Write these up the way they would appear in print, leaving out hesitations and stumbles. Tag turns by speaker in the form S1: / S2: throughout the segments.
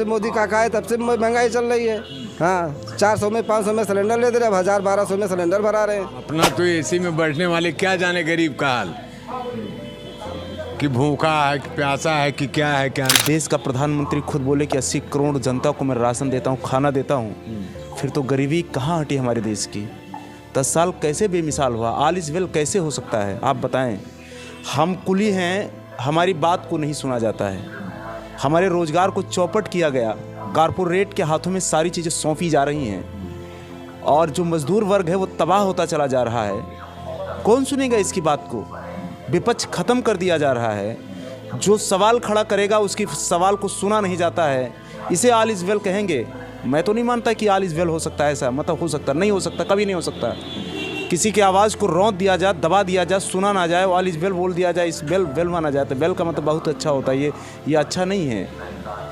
S1: मोदी काका है तब से महंगाई चल रही है। हाँ, 400 में 500 में सिलेंडर ले दे रहे, अब 1000-1200 में सिलेंडर भरा रहे हैं।
S2: अपना तो एसी में बैठने वाले क्या जाने गरीब का हाल, कि भूखा है कि प्यासा है कि क्या है क्या नहीं।
S3: देश का प्रधानमंत्री खुद बोले कि 80 करोड़ जनता को मैं राशन देता हूँ, खाना देता हूँ, फिर तो गरीबी कहाँ हटी हमारे देश की। 10 साल कैसे बेमिसाल हुआ, ऑल इज वेल कैसे हो सकता है आप बताएं। हम कुली हैं, हमारी बात को नहीं सुना जाता है। हमारे रोजगार को चौपट किया गया, कारपोरेट के हाथों में सारी चीज़ें सौंपी जा रही हैं और जो मजदूर वर्ग है वो तबाह होता चला जा रहा है। कौन सुनेगा इसकी बात को? विपक्ष ख़त्म कर दिया जा रहा है। जो सवाल खड़ा करेगा उसकी सवाल को सुना नहीं जाता है। इसे ऑल इज़ वेल कहेंगे? मैं तो नहीं मानता कि ऑल इज़ वेल हो सकता है। ऐसा मतलब हो सकता नहीं, हो सकता, कभी नहीं हो सकता। किसी की आवाज़ को रौंद दिया जाए, दबा दिया जाए, सुना ना जाए, ऑल इज़ वेल बोल दिया जाए, इस वेल वेल माना जाए तो वेल का मतलब बहुत अच्छा होता है। ये अच्छा नहीं है।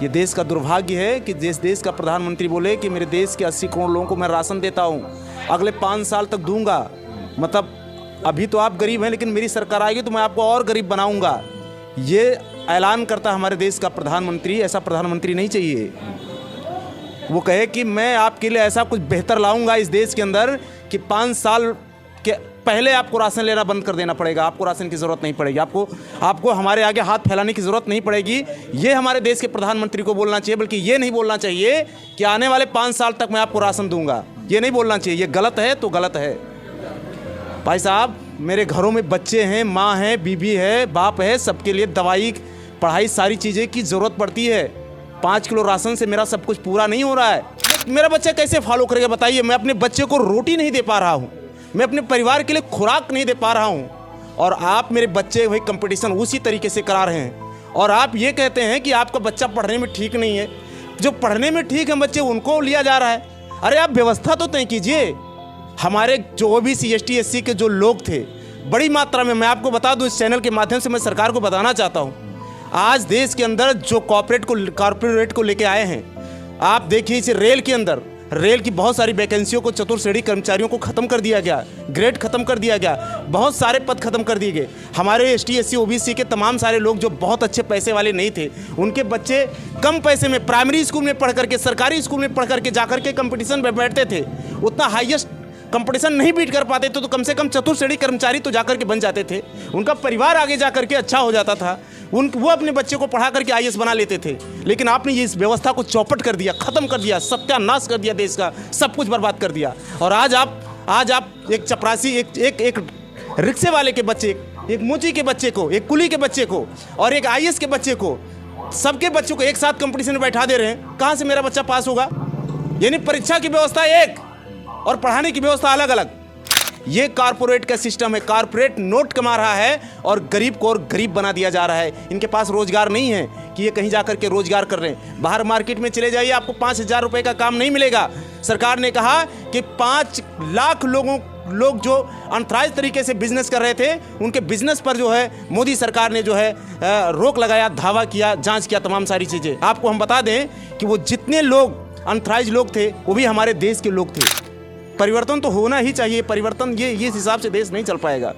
S3: ये देश का दुर्भाग्य है कि जिस देश का प्रधानमंत्री बोले कि मेरे देश के 80 करोड़ लोगों को मैं राशन देता हूँ, अगले 5 साल तक दूंगा। मतलब अभी तो आप गरीब हैं लेकिन मेरी सरकार आएगी तो मैं आपको और गरीब बनाऊंगा। ये ऐलान करता हमारे देश का प्रधानमंत्री। ऐसा प्रधानमंत्री नहीं चाहिए। वो कहे कि मैं आपके लिए ऐसा कुछ बेहतर लाऊंगा इस देश के अंदर कि 5 साल के पहले आपको राशन लेना बंद कर देना पड़ेगा, आपको राशन की ज़रूरत नहीं पड़ेगी, आपको हमारे आगे हाथ फैलाने की ज़रूरत नहीं पड़ेगी। ये हमारे देश के प्रधानमंत्री को बोलना चाहिए, बल्कि ये नहीं बोलना चाहिए कि आने वाले 5 साल तक मैं आपको राशन दूंगा। ये नहीं बोलना चाहिए। ये गलत है तो गलत है। भाई साहब, मेरे घरों में बच्चे हैं, माँ है, बीबी है, बाप है, सबके लिए दवाई, पढ़ाई, सारी चीज़ें की ज़रूरत पड़ती है। 5 किलो राशन से मेरा सब कुछ पूरा नहीं हो रहा है। मेरा बच्चा कैसे फॉलो करेगा बताइए? मैं अपने बच्चे को रोटी नहीं दे पा रहा हूँ, मैं अपने परिवार के लिए खुराक नहीं दे पा रहा हूँ, और आप मेरे बच्चे वही कंपटीशन उसी तरीके से करा रहे हैं। और आप ये कहते हैं कि आपका बच्चा पढ़ने में ठीक नहीं है। जो पढ़ने में ठीक है बच्चे, उनको लिया जा रहा है। अरे आप व्यवस्था तो तय कीजिए। हमारे जो ओबीसी, एसटी, एससी के जो लोग थे बड़ी मात्रा में, मैं आपको बता दूं, इस चैनल के माध्यम से मैं सरकार को बताना चाहता हूं, आज देश के अंदर जो कॉर्पोरेट को लेके आए हैं, आप देखिए इस रेल के अंदर, रेल की बहुत सारी वैकेंसियों को, चतुर्श्रेणी कर्मचारियों को ख़त्म कर दिया गया, ग्रेड ख़त्म कर दिया गया, बहुत सारे पद ख़त्म कर दिए गए। हमारे एसटी, एससी, ओबीसी के तमाम सारे लोग जो बहुत अच्छे पैसे वाले नहीं थे, उनके बच्चे कम पैसे में प्राइमरी स्कूल में पढ़ करके, सरकारी स्कूल में पढ़ करके जाकर के कंपटीशन में बैठते थे। उतना हाईएस्ट कंपटीशन नहीं बीट कर पाते थे तो कम से कम चतुर्श्रेणी कर्मचारी तो जाकर के बन जाते थे। उनका परिवार आगे जाकर के अच्छा हो जाता था। वो अपने बच्चे को पढ़ा करके आईएएस बना लेते थे। लेकिन आपने ये इस व्यवस्था को चौपट कर दिया, ख़त्म कर दिया, सत्यानाश कर दिया, देश का सब कुछ बर्बाद कर दिया। और आज आप एक चपरासी, एक रिक्शे वाले के बच्चे, एक मोची के बच्चे को, एक कुली के बच्चे को और एक आईएएस के बच्चे को, सबके बच्चों को एक साथ कंपटीशन में बैठा दे रहे हैं। कहाँ से मेरा बच्चा पास होगा? यानी परीक्षा की व्यवस्था एक और पढ़ाने की व्यवस्था अलग अलग। ये कारपोरेट का सिस्टम है। कारपोरेट नोट कमा रहा है और गरीब को और गरीब बना दिया जा रहा है। इनके पास रोजगार नहीं है कि ये कहीं जाकर के रोजगार कर रहे हैं। बाहर मार्केट में चले जाइए, आपको 5,000 रुपये का काम नहीं मिलेगा। सरकार ने कहा कि 5 लाख लोग जो अनथराइज तरीके से बिजनेस कर रहे थे, उनके बिजनेस पर जो है मोदी सरकार ने जो है रोक लगाया, धावा किया, जाँच किया, तमाम सारी चीज़ें। आपको हम बता दें कि वो जितने लोग अनथराइज लोग थे वो भी हमारे देश के लोग थे। परिवर्तन तो होना ही चाहिए। परिवर्तन ये इस हिसाब से देश नहीं चल पाएगा।